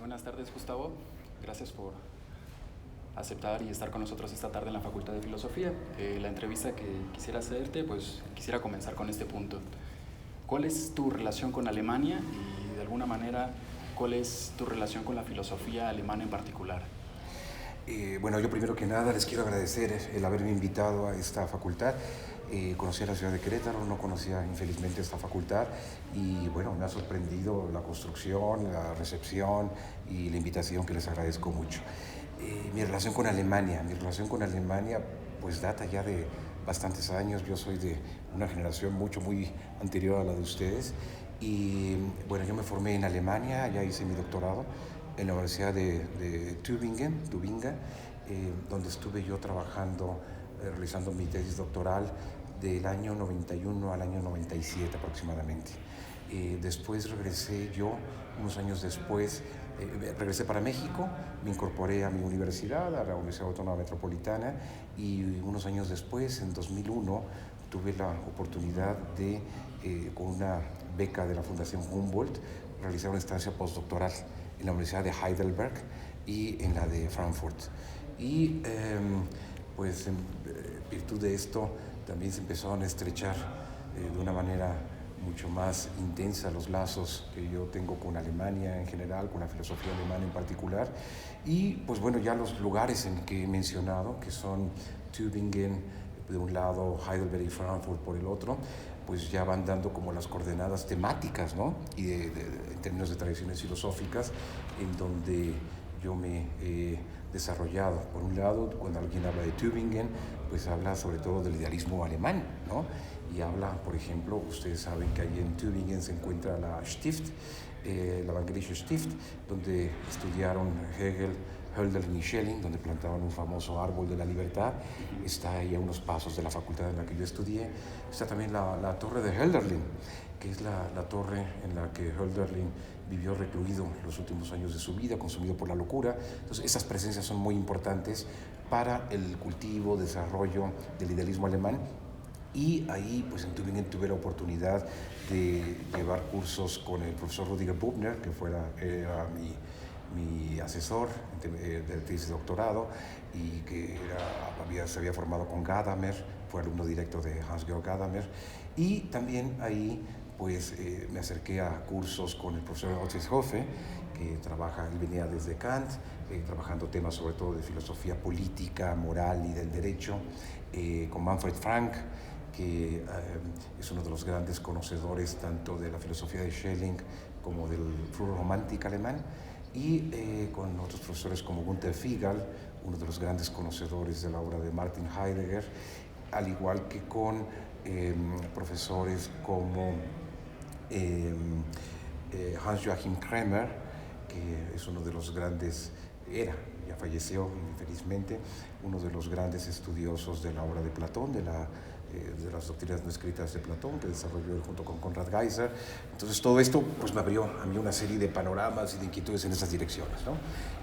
buenas tardes, Gustavo. Gracias por aceptar y estar con nosotros esta tarde en la Facultad de Filosofía. La entrevista que quisiera hacerte, pues quisiera comenzar con este punto. ¿Cuál es tu relación con Alemania y, de alguna manera, cuál es tu relación con la filosofía alemana en particular? Bueno, yo primero que nada les quiero agradecer el haberme invitado a esta facultad. Conocía la ciudad de Querétaro, no conocía infelizmente esta facultad y bueno, me ha sorprendido la construcción, la recepción y la invitación que les agradezco mucho. Mi relación con Alemania pues data ya de bastantes años. Yo soy de una generación muy anterior a la de ustedes y bueno, yo me formé en Alemania, ya hice mi doctorado en la Universidad de Tübingen, donde estuve yo trabajando, realizando mi tesis doctoral del año 91 al año 97 aproximadamente. Después regresé yo, unos años después, regresé para México, me incorporé a mi universidad, a la Universidad Autónoma Metropolitana, y unos años después, en 2001, tuve la oportunidad de, con una beca de la Fundación Humboldt, realizar una estancia postdoctoral en la Universidad de Heidelberg y en la de Frankfurt. Y pues en virtud de esto también se empezaron a estrechar de una manera mucho más intensa los lazos que yo tengo con Alemania en general, con la filosofía alemana en particular. Y pues bueno, ya los lugares en que he mencionado, que son Tübingen de un lado, Heidelberg y Frankfurt por el otro, pues ya van dando como las coordenadas temáticas, ¿no? Y en términos de tradiciones filosóficas, en donde yo me he desarrollado. Por un lado, cuando alguien habla de Tübingen, pues habla sobre todo del idealismo alemán, ¿no? Y habla, por ejemplo, ustedes saben que ahí en Tübingen se encuentra la Stift, la Evangelische Stift, donde estudiaron Hegel, Hölderlin y Schelling, donde plantaban un famoso árbol de la libertad. Está ahí a unos pasos de la facultad en la que yo estudié. Está también la torre de Hölderlin, que es la torre en la que Hölderlin vivió recluido los últimos años de su vida, consumido por la locura. Entonces, esas presencias son muy importantes para el cultivo, desarrollo del idealismo alemán. Y ahí, pues en Tübingen tuve la oportunidad de llevar cursos con el profesor Rüdiger Bubner, que era mi asesor de tesis de doctorado y que se había formado con Gadamer, fue alumno directo de Hans-Georg Gadamer. Y también ahí pues me acerqué a cursos con el profesor Otis Hofe, que él venía desde Kant, trabajando temas sobre todo de filosofía política, moral y del derecho, con Manfred Frank, que es uno de los grandes conocedores tanto de la filosofía de Schelling como del Flujo Romántico alemán, y con otros profesores como Günther Figal, uno de los grandes conocedores de la obra de Martin Heidegger, al igual que con profesores como Hans-Joachim Kremer, que es uno de los grandes, ya falleció infelizmente, uno de los grandes estudiosos de la obra de Platón, de las doctrinas no escritas de Platón, que desarrolló junto con Conrad Geiser. Entonces todo esto pues me abrió a mí una serie de panoramas y de inquietudes en esas direcciones, ¿no?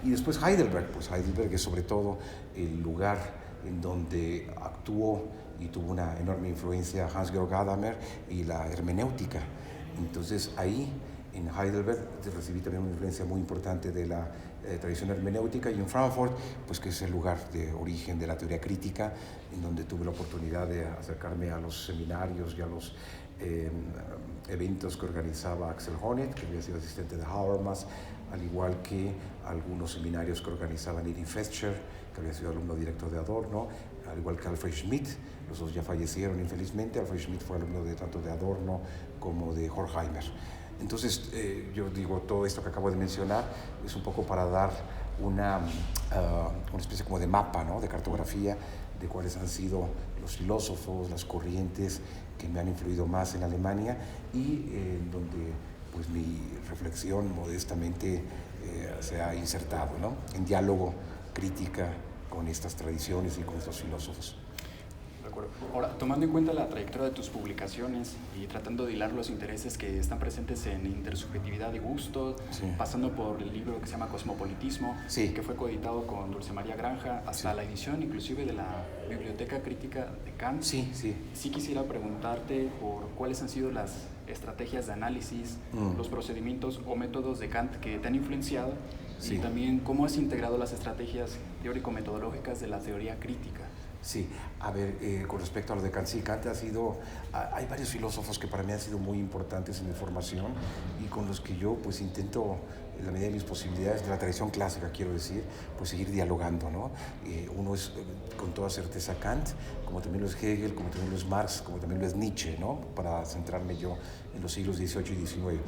Y después Heidelberg, pues Heidelberg es sobre todo el lugar en donde actuó y tuvo una enorme influencia Hans-Georg Gadamer y la hermenéutica. Entonces ahí en Heidelberg recibí también una influencia muy importante de la tradición hermenéutica, y en Frankfurt, pues que es el lugar de origen de la teoría crítica, en donde tuve la oportunidad de acercarme a los seminarios y a los eventos que organizaba Axel Honneth, que había sido asistente de Habermas, al igual que algunos seminarios que organizaba Niri Fetscher, que había sido alumno directo de Adorno, al igual que Alfred Schmidt. Los dos ya fallecieron infelizmente. Alfred Schmidt fue alumno tanto de Adorno como de Horkheimer. Entonces, yo digo, todo esto que acabo de mencionar es un poco para dar una especie como de mapa, ¿no? De cartografía de cuáles han sido los filósofos, las corrientes que me han influido más en Alemania, y donde pues mi reflexión modestamente se ha insertado, ¿no? En diálogo, crítica con estas tradiciones y con estos filósofos. De acuerdo. Ahora, tomando en cuenta la trayectoria de tus publicaciones y tratando de hilar los intereses que están presentes en intersubjetividad y gusto, sí, pasando por el libro que se llama Cosmopolitismo, sí, que fue coeditado con Dulce María Granja, hasta sí, la edición inclusive de la Biblioteca Crítica de Kant. Sí, sí. Sí quisiera preguntarte por cuáles han sido las estrategias de análisis, Mm. los procedimientos o métodos de Kant que te han influenciado, Sí. y también cómo has integrado las estrategias teórico-metodológicas de la teoría crítica. Sí, a ver, con respecto a lo de Kant, sí, Kant ha sido, hay varios filósofos que para mí han sido muy importantes en mi formación y con los que yo pues intento, en la medida de mis posibilidades, de la tradición clásica quiero decir, pues seguir dialogando, ¿no? Uno es con toda certeza Kant, como también lo es Hegel, como también lo es Marx, como también lo es Nietzsche, ¿no? Para centrarme yo en los siglos XVIII y XIX.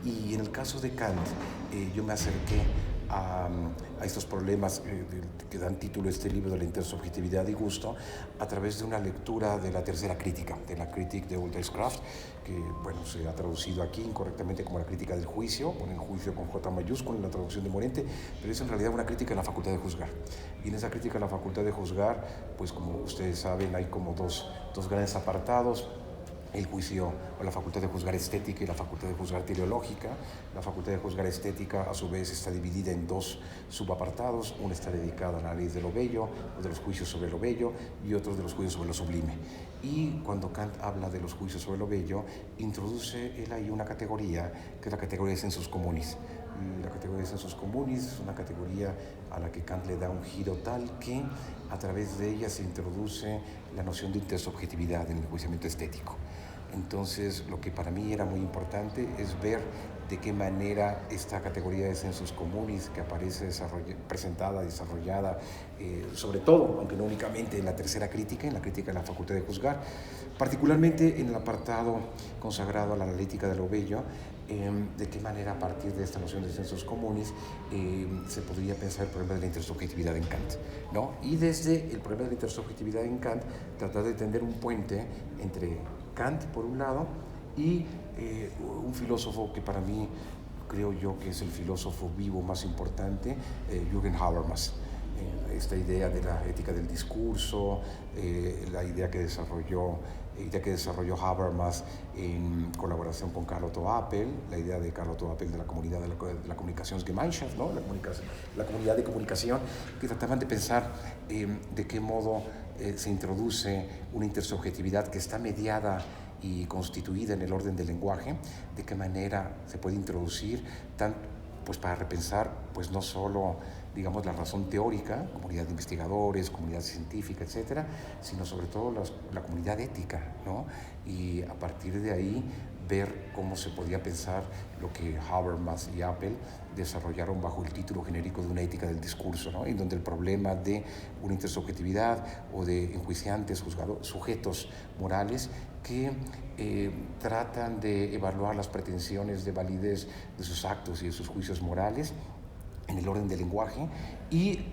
Y en el caso de Kant, yo me acerqué a estos problemas que dan título a este libro de la intersubjetividad y gusto a través de una lectura de la tercera crítica, de la Kritik de Urteilskraft, que bueno, se ha traducido aquí incorrectamente como la crítica del juicio, ponen juicio con J mayúscula en la traducción de Morente, pero es en realidad una crítica de la facultad de juzgar. Y en esa crítica de la facultad de juzgar, pues como ustedes saben, hay como dos grandes apartados: el juicio o la facultad de juzgar estética y la facultad de juzgar teleológica. La facultad de juzgar estética a su vez está dividida en dos subapartados: una está dedicada al análisis de lo bello o de los juicios sobre lo bello y otro de los juicios sobre lo sublime. Y cuando Kant habla de los juicios sobre lo bello, introduce él ahí una categoría que es la categoría de sensus communis. La categoría de sensus communis es una categoría a la que Kant le da un giro tal que a través de ella se introduce la noción de intersubjetividad en el enjuiciamiento estético. Entonces, lo que para mí era muy importante es ver de qué manera esta categoría de sensus communis que aparece presentada, desarrollada, sobre todo, aunque no únicamente en la tercera crítica, en la crítica de la facultad de juzgar, particularmente en el apartado consagrado a la analítica de lo bello, de qué manera a partir de esta noción de sensus communis se podría pensar el problema de la intersubjetividad en Kant, ¿no? Y desde el problema de la intersubjetividad en Kant, tratar de tender un puente entre Kant, por un lado, y un filósofo que para mí creo yo que es el filósofo vivo más importante, Jürgen Habermas. Esta idea de la ética del discurso, la idea que desarrolló Habermas en colaboración con Karl Otto Appel, la idea de Karl Otto Appel de la comunidad de la Comunikationsgemeinschaft, ¿no? La comunidad de comunicación, que trataban de pensar de qué modo se introduce una intersubjetividad que está mediada y constituida en el orden del lenguaje, de qué manera se puede introducir pues para repensar pues no solo digamos la razón teórica, comunidad de investigadores, comunidad científica, etcétera, sino sobre todo la comunidad ética, ¿no? Y a partir de ahí ver cómo se podía pensar lo que Habermas y Appel desarrollaron bajo el título genérico de una ética del discurso, ¿no? En donde el problema de una intersubjetividad o de enjuiciantes, sujetos morales que tratan de evaluar las pretensiones de validez de sus actos y de sus juicios morales en el orden del lenguaje y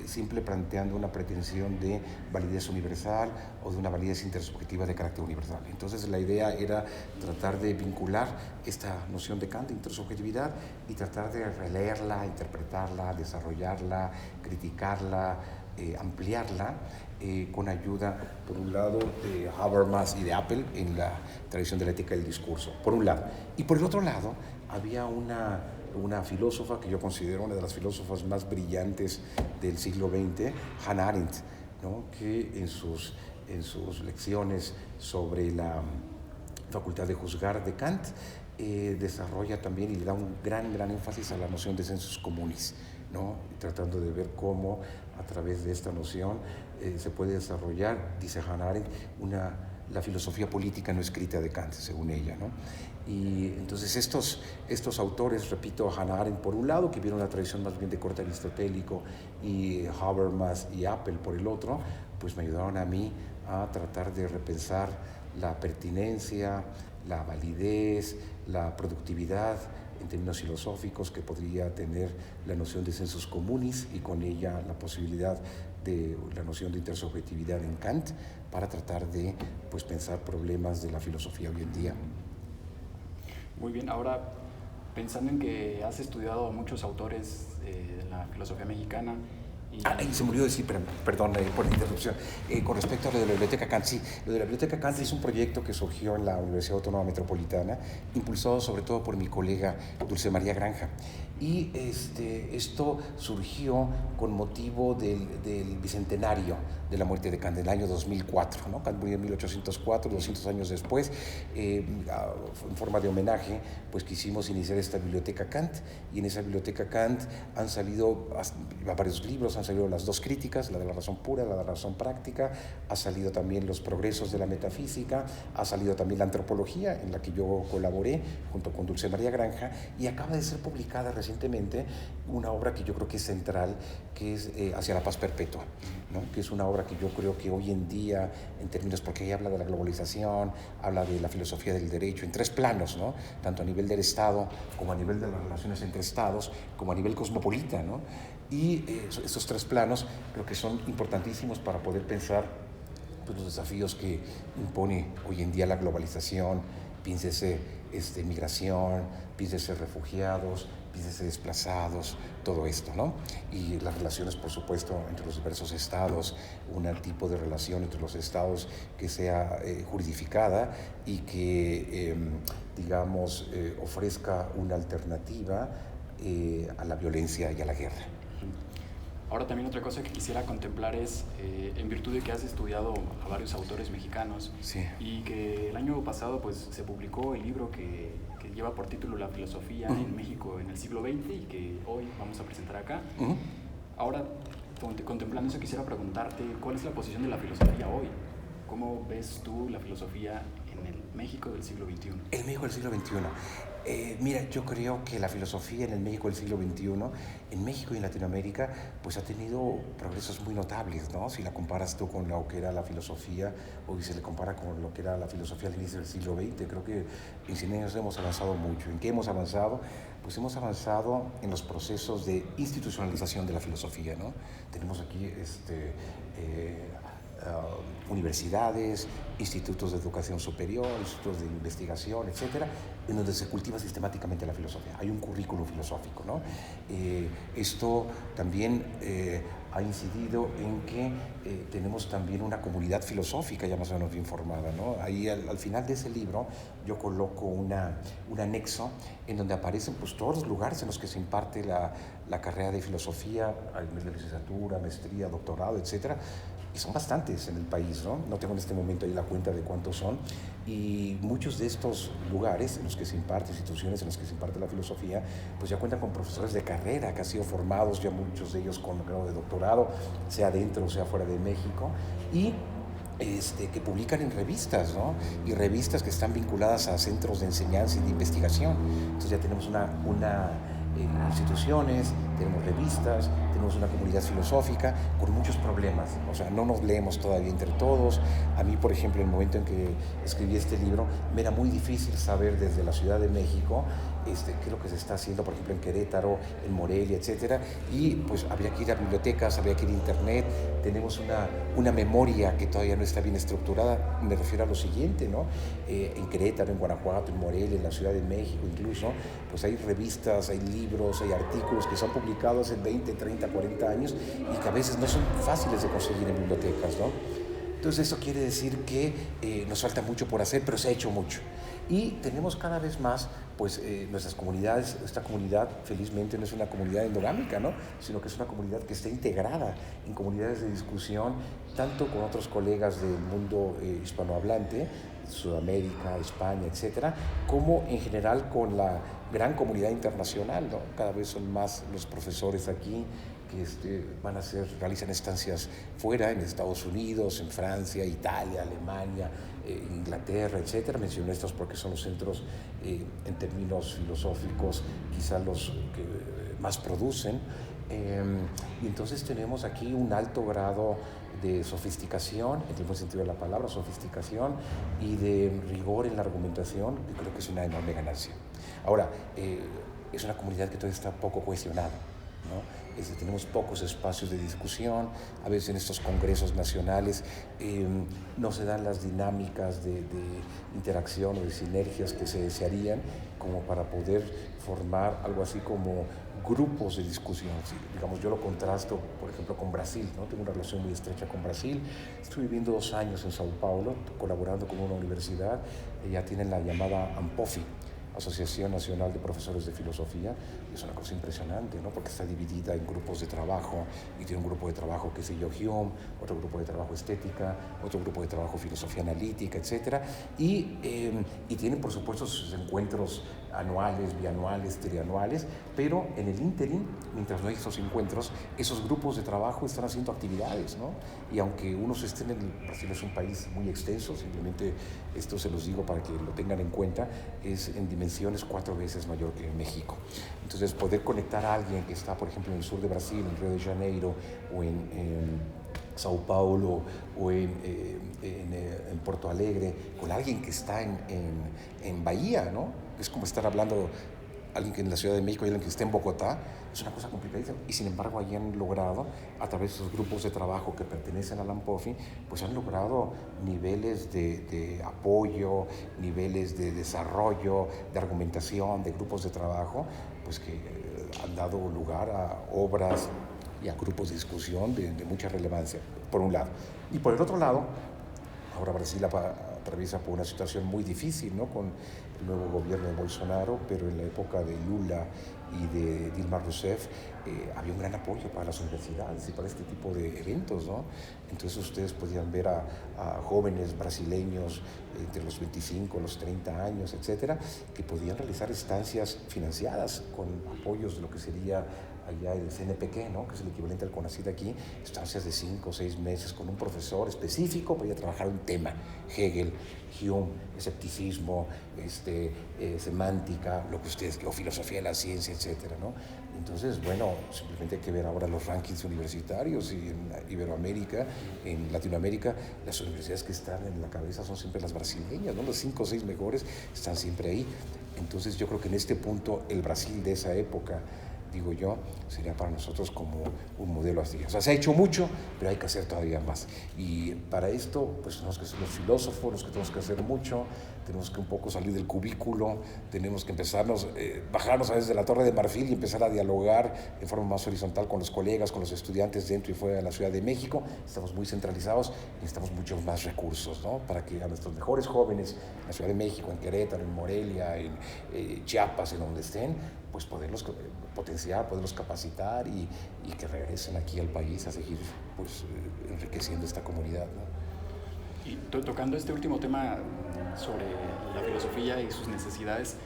simple planteando una pretensión de validez universal o de una validez intersubjetiva de carácter universal. Entonces la idea era tratar de vincular esta noción de Kant de intersubjetividad y tratar de releerla, interpretarla, desarrollarla, criticarla, ampliarla con ayuda, por un lado, de Habermas y de Appel en la tradición de la ética del discurso, por un lado. Y por el otro lado, había una filósofa que yo considero una de las filósofas más brillantes del siglo XX, Hannah Arendt, ¿no? Que en sus lecciones sobre la facultad de juzgar de Kant desarrolla también y le da un gran énfasis a la noción de sensus communis, ¿no? Tratando de ver cómo a través de esta noción se puede desarrollar, dice Hannah Arendt, la filosofía política no escrita de Kant, según ella, ¿no? Y entonces estos autores, repito, Hannah Arendt por un lado, que vieron la tradición más bien de corte aristotélico, y Habermas y Appel por el otro, pues me ayudaron a mí a tratar de repensar la pertinencia, la validez, la productividad en términos filosóficos que podría tener la noción de sensus communis y con ella la posibilidad de la noción de intersubjetividad en Kant para tratar de pues, pensar problemas de la filosofía hoy en día. Muy bien, ahora pensando en que has estudiado a muchos autores de la filosofía mexicana Y se me olvidó decir, perdón por la interrupción, con respecto a lo de la Biblioteca Kant. Sí, lo de la Biblioteca Kant es un proyecto que surgió en la Universidad Autónoma Metropolitana, impulsado sobre todo por mi colega Dulce María Granja. Y esto surgió con motivo del bicentenario de la muerte de Kant, del año 2004. ¿no? Kant murió en 1804, 200 años después. En forma de homenaje, pues quisimos iniciar esta Biblioteca Kant, y en esa Biblioteca Kant han salido varios libros, han salido las dos críticas, la de la razón pura, la de la razón práctica, ha salido también los progresos de la metafísica, ha salido también la antropología, en la que yo colaboré junto con Dulce María Granja, y acaba de ser publicada recientemente una obra que yo creo que es central, que es Hacia la paz perpetua, ¿no? Que es una obra que yo creo que hoy en día, en términos, porque ahí habla de la globalización, habla de la filosofía del derecho en tres planos, ¿no? Tanto a nivel del Estado, como a nivel de las relaciones entre Estados, como a nivel cosmopolita, ¿no? Y estos tres planos creo que son importantísimos para poder pensar pues, los desafíos que impone hoy en día la globalización. Piénsese migración, piénsese refugiados, piénsese desplazados, todo esto, ¿no? Y las relaciones, por supuesto, entre los diversos estados, un tipo de relación entre los estados que sea juridificada y que, ofrezca una alternativa a la violencia y a la guerra. Ahora también otra cosa que quisiera contemplar es, en virtud de que has estudiado a varios autores mexicanos, sí, y que el año pasado pues, se publicó el libro que lleva por título La filosofía en México en el siglo XX y que hoy vamos a presentar acá. Ahora, contemplando eso, quisiera preguntarte, ¿cuál es la posición de la filosofía hoy? ¿Cómo ves tú la filosofía en el México del siglo XXI? El México del siglo XXI. Mira, yo creo que la filosofía en el México del siglo XXI, en México y en Latinoamérica, pues ha tenido progresos muy notables, ¿no? Si la comparas tú con lo que era la filosofía, o si se le compara con lo que era la filosofía al inicio del siglo XX, creo que en 100 años hemos avanzado mucho. ¿En qué hemos avanzado? Pues hemos avanzado en los procesos de institucionalización de la filosofía, ¿no? Tenemos aquí universidades, institutos de educación superior, institutos de investigación, etcétera, en donde se cultiva sistemáticamente la filosofía. Hay un currículo filosófico, ¿no? Esto también ha incidido en que tenemos también una comunidad filosófica ya más o menos bien formada, ¿no? Ahí al final de ese libro yo coloco un anexo en donde aparecen pues, todos los lugares en los que se imparte la carrera de filosofía, a nivel de licenciatura, maestría, doctorado, etcétera. Y son bastantes en el país, ¿no? No tengo en este momento ahí la cuenta de cuántos son. Y muchos de estos lugares en los que se imparte, instituciones en las que se imparte la filosofía, pues ya cuentan con profesores de carrera que han sido formados, ya muchos de ellos con grado de doctorado, sea dentro o sea fuera de México, y que publican en revistas, ¿no? Y revistas que están vinculadas a centros de enseñanza y de investigación. Entonces ya tenemos instituciones, tenemos revistas, tenemos una comunidad filosófica con muchos problemas, o sea, no nos leemos todavía entre todos. A mí, por ejemplo, en el momento en que escribí este libro, me era muy difícil saber desde la Ciudad de México qué es lo que se está haciendo, por ejemplo, en Querétaro, en Morelia, etcétera, y pues habría que ir a bibliotecas, habría que ir a internet. Tenemos una memoria que todavía no está bien estructurada. Me refiero a lo siguiente, ¿no? En Querétaro, en Guanajuato, en Morelia, en la Ciudad de México incluso, pues hay revistas, hay libros, hay artículos que son publicados en 20, 30, 40 años y que a veces no son fáciles de conseguir en bibliotecas, ¿no? Entonces eso quiere decir que nos falta mucho por hacer, pero se ha hecho mucho. Y tenemos cada vez más, pues, nuestras comunidades. Esta comunidad, felizmente, no es una comunidad endogámica, ¿no? Sino que es una comunidad que está integrada en comunidades de discusión, tanto con otros colegas del mundo hispanohablante, Sudamérica, España, etcétera, como en general con la gran comunidad internacional, ¿no? Cada vez son más los profesores aquí que realizan estancias fuera, en Estados Unidos, en Francia, Italia, Alemania, Inglaterra, etcétera. Menciono estos porque son los centros, en términos filosóficos, quizá los que más producen. Y entonces tenemos aquí un alto grado de sofisticación, en el buen sentido de la palabra, sofisticación, y de rigor en la argumentación, que creo que es una enorme ganancia. Ahora, es una comunidad que todavía está poco cuestionada. ¿no? Tenemos pocos espacios de discusión, a veces en estos congresos nacionales no se dan las dinámicas de interacción o de sinergias que se desearían como para poder formar algo así como grupos de discusión. Sí, digamos, yo lo contrasto, por ejemplo, con Brasil, ¿no? Tengo una relación muy estrecha con Brasil. Estuve viviendo 2 años en Sao Paulo, colaborando con una universidad. Ya tienen la llamada ANPOFI, Asociación Nacional de Profesores de Filosofía. Es una cosa impresionante, ¿no? Porque está dividida en grupos de trabajo, y tiene un grupo de trabajo, qué sé yo, Hume, otro grupo de trabajo estética, otro grupo de trabajo filosofía analítica, etc. Y tienen, por supuesto, sus encuentros anuales, bianuales, trianuales, pero en el ínterin, mientras no hay esos encuentros, esos grupos de trabajo están haciendo actividades, ¿no? Y aunque unos estén Brasil es un país muy extenso, simplemente esto se los digo para que lo tengan en cuenta, es en dimensiones 4 veces mayor que México. Entonces, poder conectar a alguien que está, por ejemplo, en el sur de Brasil, en Río de Janeiro, o en Sao Paulo, o en Porto Alegre, con alguien que está en Bahía, ¿no? Es como estar hablando alguien que en la Ciudad de México y alguien que está en Bogotá, es una cosa complicadísima. Y sin embargo, ahí han logrado, a través de esos grupos de trabajo que pertenecen a la ANPOFI, pues han logrado niveles de apoyo, niveles de desarrollo, de argumentación, de grupos de trabajo, pues que han dado lugar a obras y a grupos de discusión de mucha relevancia, por un lado. Y por el otro lado, ahora Brasil atraviesa por una situación muy difícil, ¿no? Con el nuevo gobierno de Bolsonaro, pero en la época de Lula y de Dilma Rousseff había un gran apoyo para las universidades y para este tipo de eventos, ¿no? Entonces ustedes podían ver a jóvenes brasileños entre los 25, los 30 años, etcétera, que podían realizar estancias financiadas con apoyos de lo que sería allá el CNPq, ¿no? Que es el equivalente al CONACYT aquí, estancias de 5 o 6 meses con un profesor específico para ir a trabajar un tema, Hegel, Hume, escepticismo, semántica, lo que ustedes, o filosofía de la ciencia, etcétera, ¿no? Entonces, bueno, simplemente hay que ver ahora los rankings universitarios y en Iberoamérica, en Latinoamérica, las universidades que están en la cabeza son siempre las brasileñas, ¿no? Los 5 o 6 mejores están siempre ahí. Entonces, yo creo que en este punto el Brasil de esa época, digo yo, sería para nosotros como un modelo así. O sea, se ha hecho mucho, pero hay que hacer todavía más. Y para esto, pues tenemos que ser los filósofos, los que tenemos que hacer mucho, tenemos que un poco salir del cubículo, tenemos que empezarnos, bajarnos a veces de la Torre de Marfil y empezar a dialogar de forma más horizontal con los colegas, con los estudiantes dentro y fuera de la Ciudad de México. Estamos muy centralizados, necesitamos muchos más recursos, ¿no? Para que a nuestros mejores jóvenes en la Ciudad de México, en Querétaro, en Morelia, en Chiapas, en donde estén, pues poderlos potenciar, poderlos capacitar y que regresen aquí al país a seguir pues, enriqueciendo esta comunidad, ¿no? Y tocando este último tema sobre la filosofía y sus necesidades,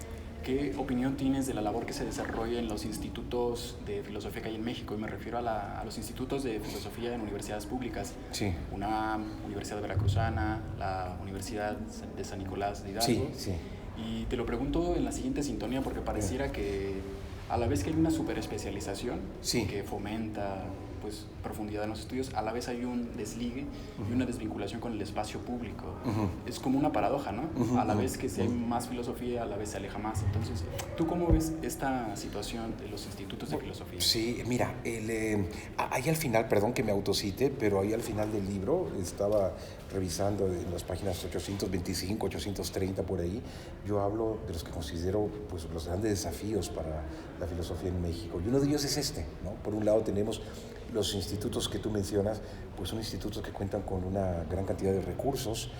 ¿qué opinión tienes de la labor que se desarrolla en los institutos de filosofía que hay en México? Y me refiero a los institutos de filosofía en universidades públicas. Sí. UNAM, Universidad Veracruzana, la Universidad de San Nicolás de Hidalgo. Sí, sí. Y te lo pregunto en la siguiente sintonía porque pareciera que a la vez que hay una superespecialización que fomenta pues, profundidad en los estudios, a la vez hay un desligue y una desvinculación con el espacio público. Es como una paradoja, ¿no? A la vez que si hay más filosofía, a la vez se aleja más. Entonces, ¿tú cómo ves esta situación de los institutos de filosofía? Sí, mira, ahí al final, perdón que me autocite, pero ahí al final del libro estaba revisando en las páginas 825, 830 por ahí, yo hablo de los que considero pues, los grandes desafíos para la filosofía en México. Y uno de ellos es ¿no? Por un lado tenemos los institutos que tú mencionas, pues son institutos que cuentan con una gran cantidad de recursos,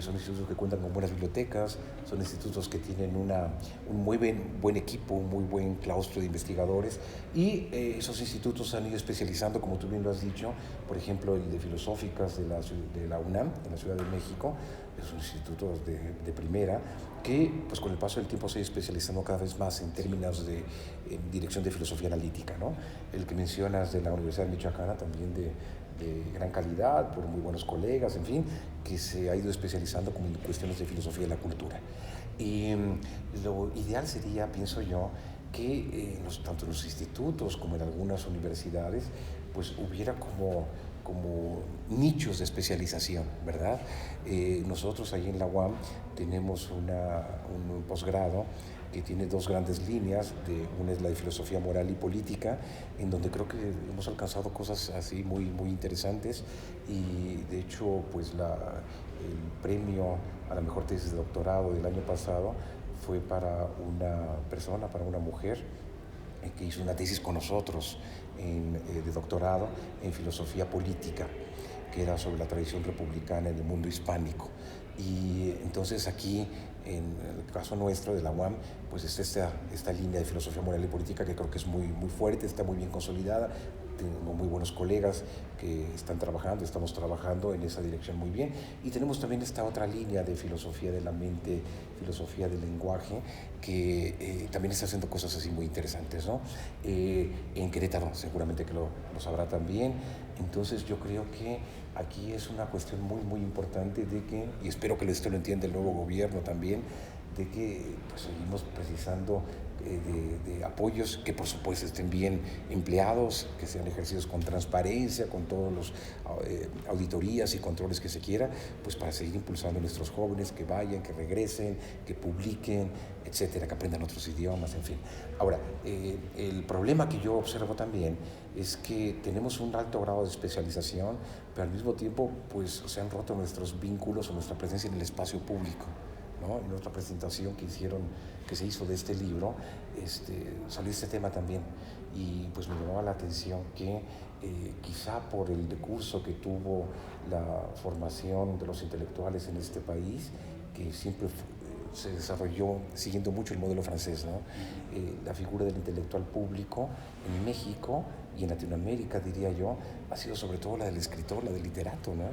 son institutos que cuentan con buenas bibliotecas, son institutos que tienen un muy buen equipo, un muy buen claustro de investigadores y esos institutos han ido especializando, como tú bien lo has dicho, por ejemplo el de filosóficas de la UNAM, de la Ciudad de México, es un instituto de primera que pues con el paso del tiempo se ha ido especializando cada vez más en términos de dirección de filosofía analítica, ¿no? El que mencionas de la Universidad Michoacana también de gran calidad, por muy buenos colegas, en fin, que se ha ido especializando como en cuestiones de filosofía de la cultura. Y lo ideal sería, pienso yo, que tanto en los institutos como en algunas universidades, pues hubiera como nichos de especialización, ¿verdad? Nosotros ahí en la UAM tenemos un posgrado que tiene dos grandes líneas. Una es la de filosofía moral y política, en donde creo que hemos alcanzado cosas así muy, muy interesantes, y de hecho pues el premio a la mejor tesis de doctorado del año pasado fue para una mujer que hizo una tesis con nosotros de doctorado en filosofía política, que era sobre la tradición republicana en el mundo hispánico. Y entonces aquí, en el caso nuestro de la UAM, pues está esta línea de filosofía moral y política que creo que es muy, muy fuerte, está muy bien consolidada. Tengo muy buenos colegas que estamos trabajando en esa dirección muy bien. Y tenemos también esta otra línea de filosofía de la mente, filosofía del lenguaje, que también está haciendo cosas así muy interesantes, ¿no? En Querétaro seguramente que lo sabrá también. Entonces yo creo que aquí es una cuestión muy, muy importante de que, y espero que esto lo entienda el nuevo gobierno también, de que pues, seguimos precisando de apoyos que por supuesto estén bien empleados, que sean ejercidos con transparencia, con todos los auditorías y controles que se quiera, pues para seguir impulsando a nuestros jóvenes que vayan, que regresen, que publiquen, etcétera, que aprendan otros idiomas, en fin. Ahora, el problema que yo observo también es que tenemos un alto grado de especialización, pero al mismo tiempo pues se han roto nuestros vínculos o nuestra presencia en el espacio público, ¿no? En otra presentación que se hizo de este libro, salió este tema también, y pues me llamaba la atención que quizá por el decurso que tuvo la formación de los intelectuales en este país, que siempre se desarrolló siguiendo mucho el modelo francés, ¿no? La figura del intelectual público en México y en Latinoamérica, diría yo, ha sido sobre todo la del escritor, la del literato, ¿no?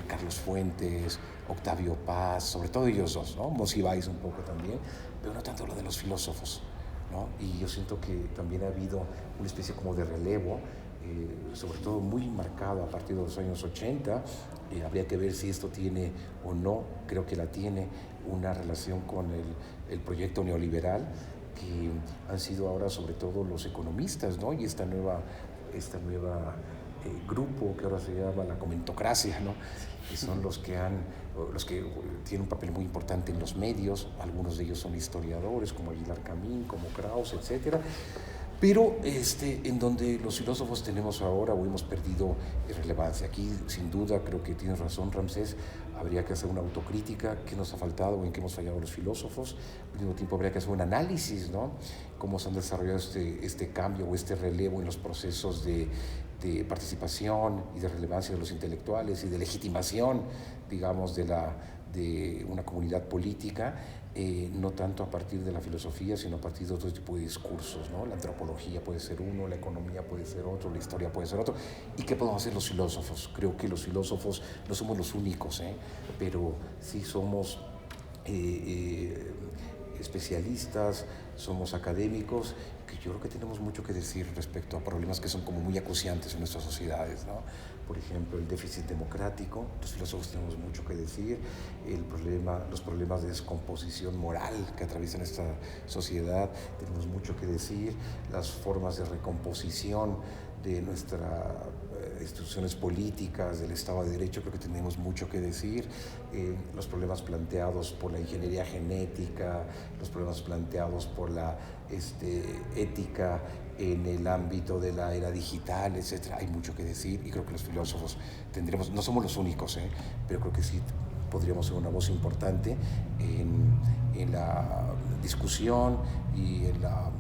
Carlos Fuentes, Octavio Paz, sobre todo ellos dos, ¿no? Monsiváis un poco también, pero no tanto lo de los filósofos, ¿no? Y yo siento que también ha habido una especie como de relevo, sobre todo muy marcado a partir de los años 80. Habría que ver si esto tiene o no, creo que la tiene, una relación con el proyecto neoliberal, que han sido ahora sobre todo los economistas, ¿no? Y esta nueva grupo que ahora se llama la comentocracia, ¿no? Que son los que tienen un papel muy importante en los medios. Algunos de ellos son historiadores, como Aguilar Camín, como Krauss, etcétera. Pero en donde los filósofos tenemos ahora o hemos perdido relevancia. Aquí, sin duda, creo que tienes razón, Ramsés, habría que hacer una autocrítica, qué nos ha faltado o en qué hemos fallado los filósofos. Al mismo tiempo habría que hacer un análisis, ¿no? Cómo se han desarrollado este cambio o este relevo en los procesos de participación y de relevancia de los intelectuales y de legitimación, digamos, de una comunidad política, no tanto a partir de la filosofía, sino a partir de otro tipo de discursos, ¿no? La antropología puede ser uno, la economía puede ser otro, la historia puede ser otro. ¿Y qué podemos hacer los filósofos? Creo que los filósofos no somos los únicos, pero sí somos especialistas, somos académicos, que yo creo que tenemos mucho que decir respecto a problemas que son como muy acuciantes en nuestras sociedades, ¿no? Por ejemplo, el déficit democrático, los filósofos tenemos mucho que decir, los problemas de descomposición moral que atraviesan esta sociedad, tenemos mucho que decir, las formas de recomposición de nuestras instituciones políticas, del Estado de Derecho, creo que tenemos mucho que decir, los problemas planteados por la ingeniería genética, los problemas planteados por la ética en el ámbito de la era digital, etcétera. Hay mucho que decir y creo que los filósofos no somos los únicos, pero creo que sí podríamos ser una voz importante en la discusión y en la,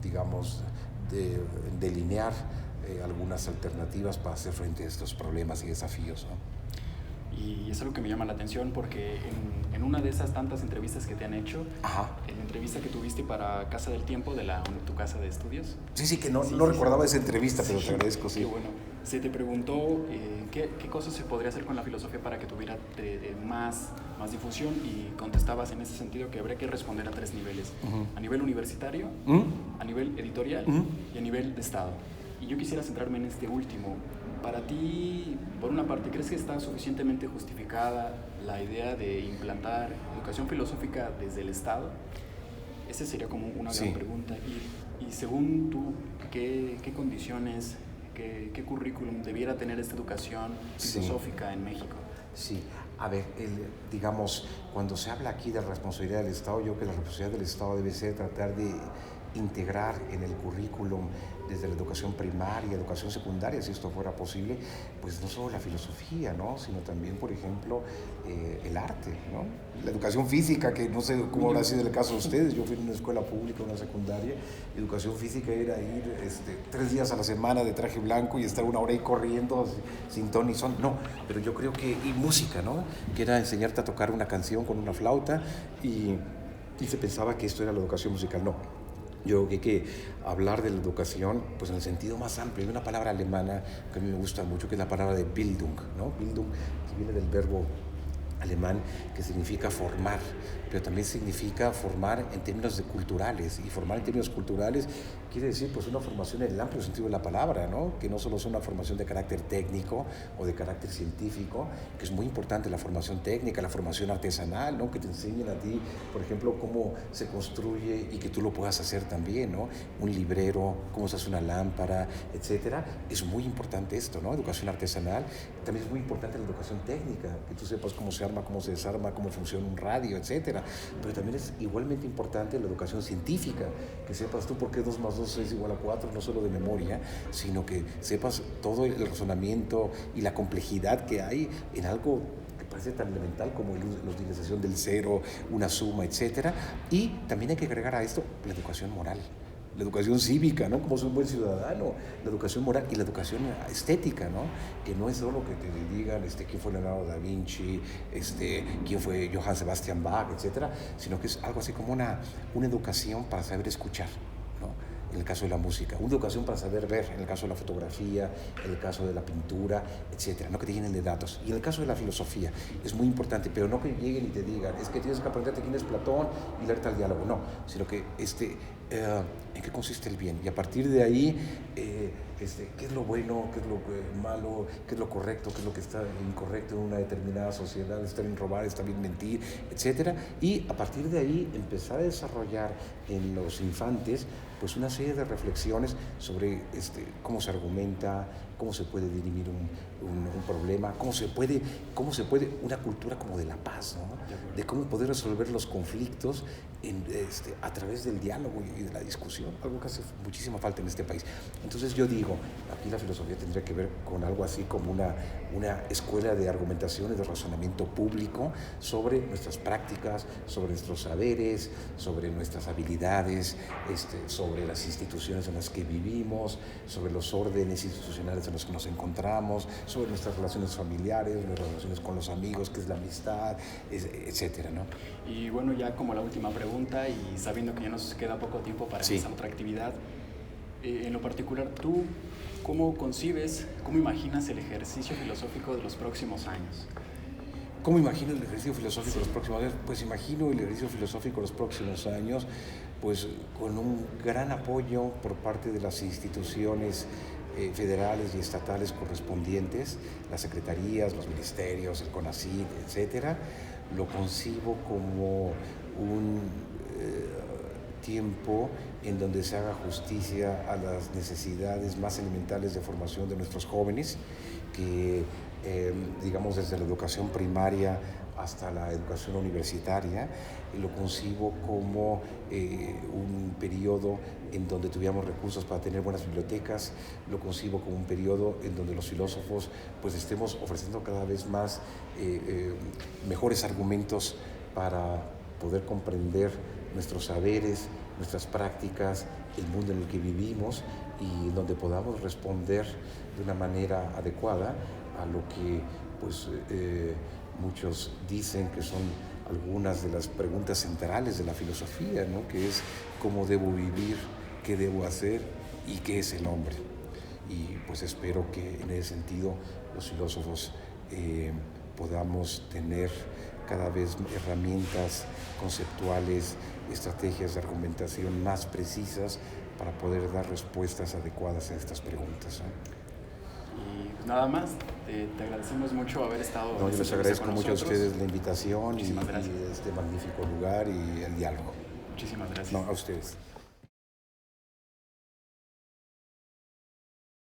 digamos, delinear algunas alternativas para hacer frente a estos problemas y desafíos, ¿no? Y es algo que me llama la atención porque en una de esas tantas entrevistas que te han hecho, Ajá. en la entrevista que tuviste para Casa del Tiempo, tu casa de estudios. Sí, que no recordaba esa entrevista, pero te agradezco, sí. Qué bueno. Se te preguntó qué cosas se podría hacer con la filosofía para que tuviera más difusión, y contestabas en ese sentido que habría que responder a 3 niveles. Uh-huh. A nivel universitario, a nivel editorial y a nivel de Estado. Y yo quisiera centrarme en este último. Para ti, por una parte, ¿crees que está suficientemente justificada la idea de implantar educación filosófica desde el Estado? Esa sería como una gran pregunta. Y según tú, ¿qué condiciones, qué currículum debiera tener esta educación filosófica en México? Sí, A ver, digamos, cuando se habla aquí de la responsabilidad del Estado, yo creo que la responsabilidad del Estado debe ser tratar de integrar en el currículum desde la educación primaria, educación secundaria, si esto fuera posible, pues no solo la filosofía, ¿no? Sino también, por ejemplo, el arte, ¿no? La educación física, que no sé cómo habrá sido el caso de ustedes, yo fui en una escuela pública, una secundaria, educación física era ir 3 días a la semana de traje blanco y estar 1 hora ahí corriendo sin ton ni son, no, pero yo creo que, y música, ¿no? Que era enseñarte a tocar una canción con una flauta y se pensaba que esto era la educación musical, no. Yo creo que hay que hablar de la educación pues en el sentido más amplio. Hay una palabra alemana que a mí me gusta mucho, que es la palabra de Bildung, ¿no? Bildung, que viene del verbo alemán, que significa formar, pero también significa formar en términos culturales, y formar en términos culturales quiere decir pues una formación en el amplio sentido de la palabra, ¿no? Que no solo es una formación de carácter técnico o de carácter científico, que es muy importante la formación técnica, la formación artesanal, ¿no? Que te enseñen a ti, por ejemplo, cómo se construye y que tú lo puedas hacer también, ¿no? Un librero, cómo se hace una lámpara, etcétera. Es muy importante esto, ¿no? Educación artesanal. También es muy importante la educación técnica, que tú sepas cómo se arma, cómo se desarma, cómo funciona un radio, etcétera. Pero también es igualmente importante la educación científica, que sepas tú por qué 2 más 2 es igual a 4, no solo de memoria, sino que sepas todo el razonamiento y la complejidad que hay en algo que parece tan elemental como la utilización del cero, una suma, etcétera. Y también hay que agregar a esto la educación moral, la educación cívica, ¿no? Como ser un buen ciudadano, la educación moral y la educación estética, ¿no? Que no es solo que te digan quién fue Leonardo da Vinci, quién fue Johann Sebastian Bach, etcétera, sino que es algo así como una educación para saber escuchar, ¿no? En el caso de la música, una educación para saber ver, en el caso de la fotografía, en el caso de la pintura, etcétera, no que te llenen de datos. Y en el caso de la filosofía, es muy importante, pero no que lleguen y te digan, es que tienes que aprenderte quién es Platón y leerte al diálogo, no, sino que en qué consiste el bien, y a partir de ahí, qué es lo bueno, qué es lo malo, qué es lo correcto, qué es lo que está incorrecto en una determinada sociedad, está bien robar, está bien mentir, etcétera, y a partir de ahí empezar a desarrollar en los infantes pues una serie de reflexiones sobre cómo se argumenta, cómo se puede dirimir un problema, cómo se puede una cultura como de la paz, ¿no? De cómo poder resolver los conflictos a través del diálogo y de la discusión, algo que hace muchísima falta en este país. Entonces yo digo, aquí la filosofía tendría que ver con algo así como una escuela de argumentación y de razonamiento público sobre nuestras prácticas, sobre nuestros saberes, sobre nuestras habilidades, sobre las instituciones en las que vivimos, sobre los órdenes institucionales en los que nos encontramos, sobre nuestras relaciones familiares, nuestras relaciones con los amigos, qué es la amistad, etcétera, ¿no? Y bueno, ya como la última pregunta, y sabiendo que ya nos queda poco tiempo para esa otra actividad, en lo particular, ¿tú cómo concibes, cómo imaginas el ejercicio filosófico de los próximos años? ¿Cómo imagino el ejercicio filosófico de los próximos años? Pues imagino el ejercicio filosófico de los próximos años pues con un gran apoyo por parte de las instituciones federales y estatales correspondientes, las secretarías, los ministerios, el CONACYT, etcétera. Lo concibo como un tiempo en donde se haga justicia a las necesidades más elementales de formación de nuestros jóvenes, que digamos desde la educación primaria hasta la educación universitaria, lo concibo como un periodo en donde tuviéramos recursos para tener buenas bibliotecas, lo concibo como un periodo en donde los filósofos pues estemos ofreciendo cada vez más mejores argumentos para poder comprender nuestros saberes, nuestras prácticas, el mundo en el que vivimos y donde podamos responder de una manera adecuada a lo que pues muchos dicen que son algunas de las preguntas centrales de la filosofía, ¿no? Que es cómo debo vivir, qué debo hacer y qué es el hombre. Y pues espero que en ese sentido los filósofos podamos tener cada vez herramientas conceptuales, estrategias de argumentación más precisas para poder dar respuestas adecuadas a estas preguntas, ¿no? Y pues nada más, te agradecemos mucho haber estado. No, yo les agradezco mucho a ustedes la invitación y gracias. este magnífico lugar y el diálogo. Muchísimas gracias. No, a ustedes.